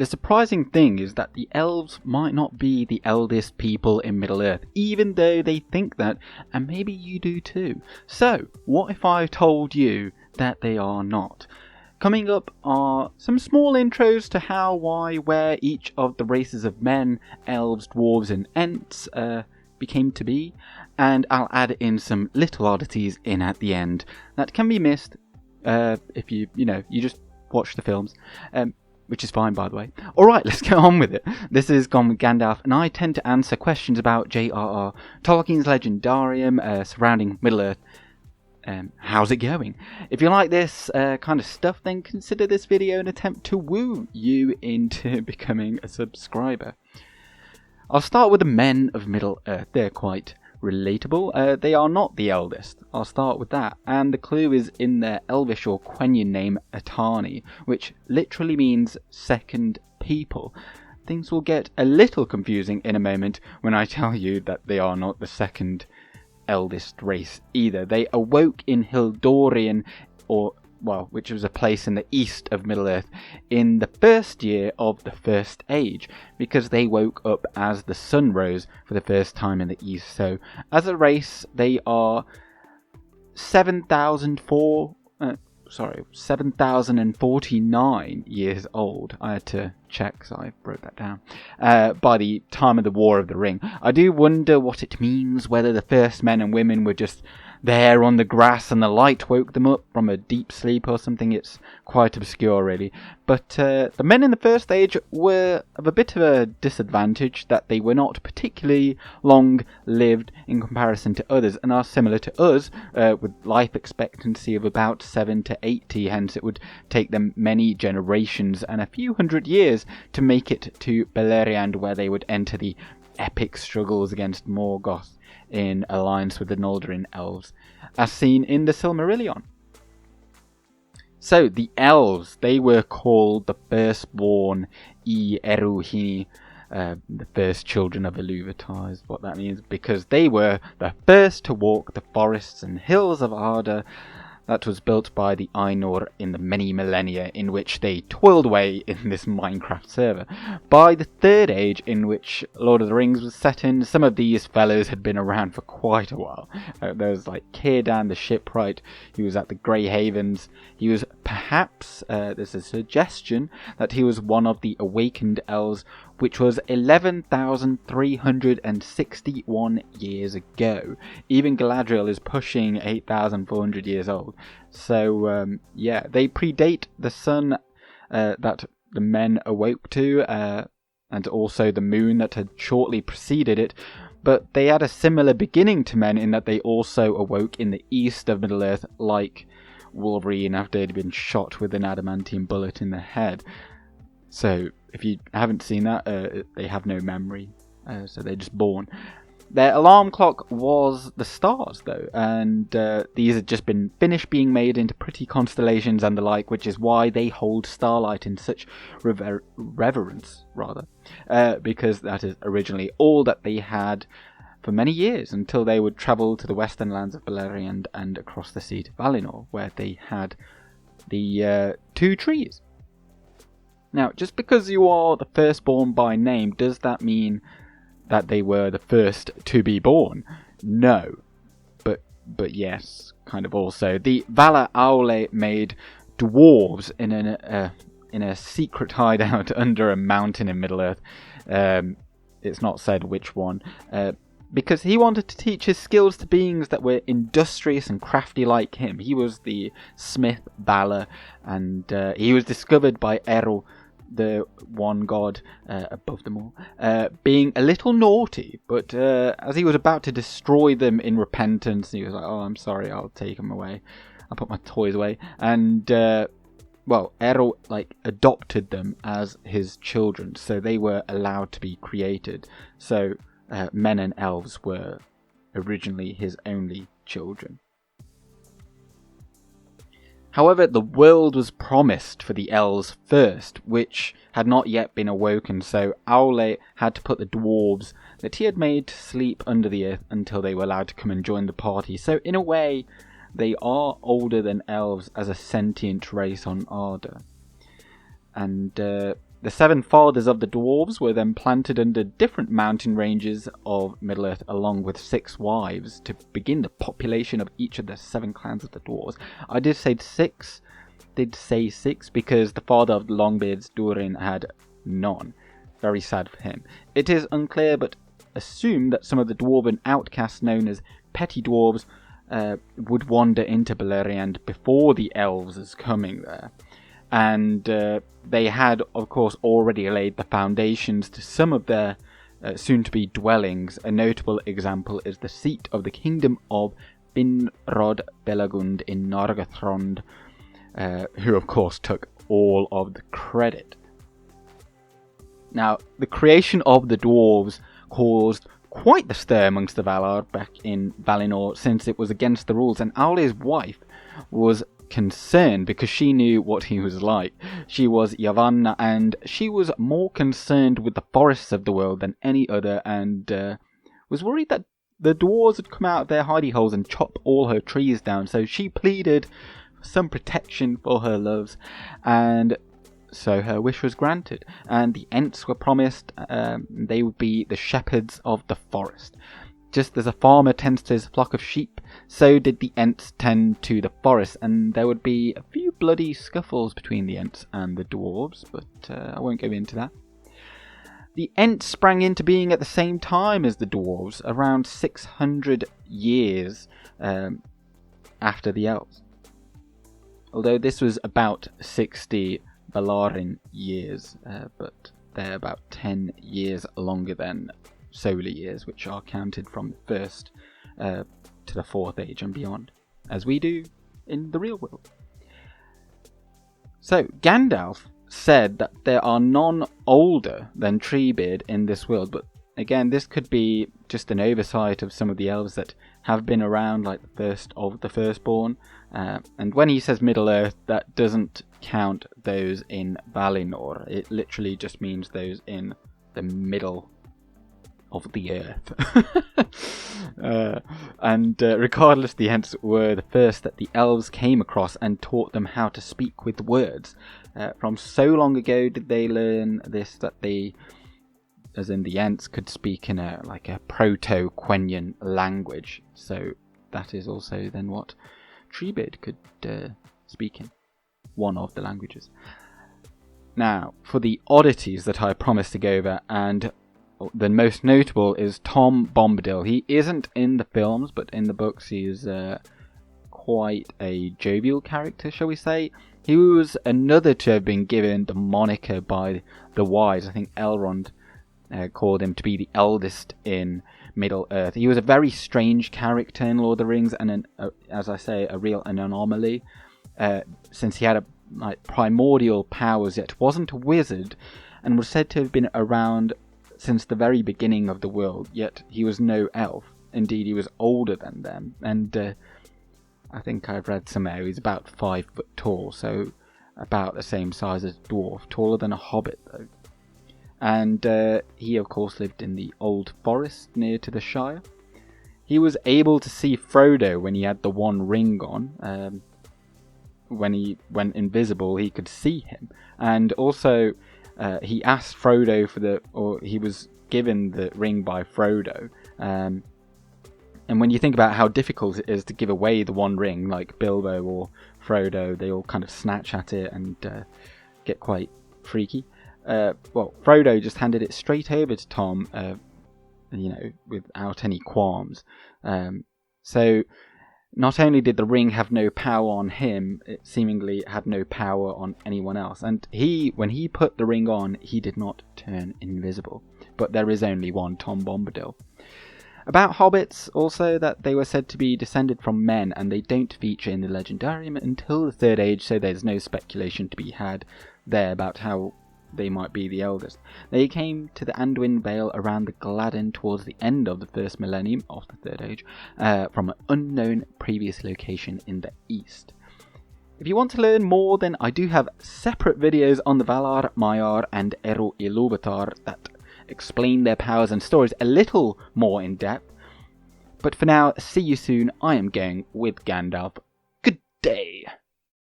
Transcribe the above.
The surprising thing is that the elves might not be the eldest people in Middle-earth, even though they think that, and maybe you do too. So, what if I told you that they are not? Coming up are some small intros to how, why, where each of the races of men, elves, dwarves and ents became to be, and I'll add in some little oddities in at the end that can be missed if you just watch the films, which is fine, by the way. Alright, let's get on with it. This is Gone with Gandalf, and I tend to answer questions about J.R.R. Tolkien's Legendarium surrounding Middle-earth. How's it going? If you like this kind of stuff, then consider this video an attempt to woo you into becoming a subscriber. I'll start with the men of Middle-earth. They're quite relatable. They are not the eldest. I'll start with that. And the clue is in their Elvish or Quenya name, Atani, which literally means second people. Things will get a little confusing in a moment when I tell you that they are not the second eldest race either. They awoke in Hildorian, which was a place in the east of Middle-earth, in the first year of the First Age, because they woke up as the sun rose for the first time in the east. So, as a race, they are 7,049 years old. I had to check, so I wrote that down. By the time of the War of the Ring. I do wonder what it means, whether the first men and women were just there on the grass and the light woke them up from a deep sleep or something. It's quite obscure, really. But the men in the First Age were of a bit of a disadvantage, that they were not particularly long-lived in comparison to others, and are similar to us, with life expectancy of about 7 to 80, hence it would take them many generations and a few hundred years to make it to Beleriand, where they would enter the epic struggles against Morgoth in alliance with the Noldorin elves, as seen in the Silmarillion. So, the elves, they were called the firstborn Eru the first children of Iluvatar is what that means, because they were the first to walk the forests and hills of Arda that was built by the Ainur in the many millennia in which they toiled away in this Minecraft server. By the Third Age, in which Lord of the Rings was set in, some of these fellows had been around for quite a while. There was like Círdan the Shipwright, he was at the Grey Havens. He was perhaps, there's a suggestion that he was one of the awakened elves, which was 11,361 years ago. Even Galadriel is pushing 8,400 years old. So, yeah, they predate the sun that the men awoke to, and also the moon that had shortly preceded it. But they had a similar beginning to men in that they also awoke in the east of Middle-earth, like Wolverine after he'd been shot with an adamantium bullet in the head. So, if you haven't seen that, they have no memory, so they're just born. Their alarm clock was the stars, though, and these had just been finished being made into pretty constellations and the like, which is why they hold starlight in such reverence, because that is originally all that they had for many years, until they would travel to the western lands of Beleriand and across the sea to Valinor, where they had the two trees. Now, just because you are the firstborn by name, does that mean that they were the first to be born? No. But yes, kind of also. The Valar Aule made dwarves in a secret hideout under a mountain in Middle-earth. It's not said which one. Because he wanted to teach his skills to beings that were industrious and crafty like him. He was the smith Valar, and he was discovered by Eru, the one god above them all, being a little naughty, but as he was about to destroy them in repentance, he was like, oh, I'm sorry, I'll take them away. I'll put my toys away. And, Eru, adopted them as his children, so they were allowed to be created. So, men and elves were originally his only children. However, the world was promised for the elves first, which had not yet been awoken, so Aule had to put the dwarves that he had made to sleep under the earth until they were allowed to come and join the party. So in a way, they are older than elves as a sentient race on Arda. And The 7 fathers of the Dwarves were then planted under different mountain ranges of Middle-earth along with 6 wives to begin the population of each of the 7 clans of the Dwarves. I did say 6 because the father of the Longbeards, Durin, had none. Very sad for him. It is unclear, but assumed that some of the dwarven outcasts known as petty dwarves would wander into Beleriand before the Elves' coming there. And they had, of course, already laid the foundations to some of their soon-to-be dwellings. A notable example is the seat of the kingdom of Finrod Belagund in Nargothrond, who, of course, took all of the credit. Now, the creation of the dwarves caused quite the stir amongst the Valar back in Valinor, since it was against the rules, and Aule's wife was concerned because she knew what he was like. She was Yavanna, and she was more concerned with the forests of the world than any other, and was worried that the dwarves would come out of their hidey holes and chop all her trees down. So she pleaded for some protection for her loves, and so her wish was granted, and the Ents were promised they would be the shepherds of the forest. Just as a farmer tends to his flock of sheep, so did the Ents tend to the forest, and there would be a few bloody scuffles between the Ents and the Dwarves, but I won't go into that. The Ents sprang into being at the same time as the Dwarves, around 600 years after the Elves. Although this was about 60 Valarin years, but they're about 10 years longer than solar years, which are counted from the 1st to the 4th age and beyond, as we do in the real world. So, Gandalf said that there are none older than Treebeard in this world, but again, this could be just an oversight of some of the elves that have been around, like the first of the Firstborn. And when he says Middle-earth, that doesn't count those in Valinor. It literally just means those in the middle of the earth. Regardless, the Ents were the first that the elves came across and taught them how to speak with words. From so long ago did they learn this that they, as in the Ents, could speak in a Proto-Quenya language. So that is also then what Treebeard could speak in, one of the languages. Now, for the oddities that I promised to go over, and the most notable is Tom Bombadil. He isn't in the films, but in the books he is quite a jovial character, shall we say. He was another to have been given the moniker by the wise. I think Elrond called him to be the eldest in Middle-earth. He was a very strange character in Lord of the Rings, and as I say, an anomaly, since he had primordial powers, yet wasn't a wizard, and was said to have been around since the very beginning of the world, yet he was no elf. Indeed, he was older than them, and I think I've read somewhere he's about 5 foot tall, so about the same size as a dwarf, taller than a hobbit though. And he of course lived in the old forest near to the Shire. He was able to see Frodo when he had the One Ring on. When he went invisible, he could see him, and also he asked Frodo he was given the ring by Frodo. And when you think about how difficult it is to give away the One Ring, like Bilbo or Frodo, they all kind of snatch at it and get quite freaky. Frodo just handed it straight over to Tom, without any qualms. So not only did the ring have no power on him, it seemingly had no power on anyone else. And when he put the ring on, he did not turn invisible. But there is only one Tom Bombadil. About hobbits, also, that they were said to be descended from men, and they don't feature in the Legendarium until the Third Age, so there's no speculation to be had there about how they might be the eldest. They came to the Anduin Vale around the Gladden towards the end of the first millennium of the Third Age, from an unknown previous location in the east. If you want to learn more, then I do have separate videos on the Valar, Maiar and Eru Iluvatar that explain their powers and stories a little more in depth. But for now, see you soon. I am going with Gandalf. Good day.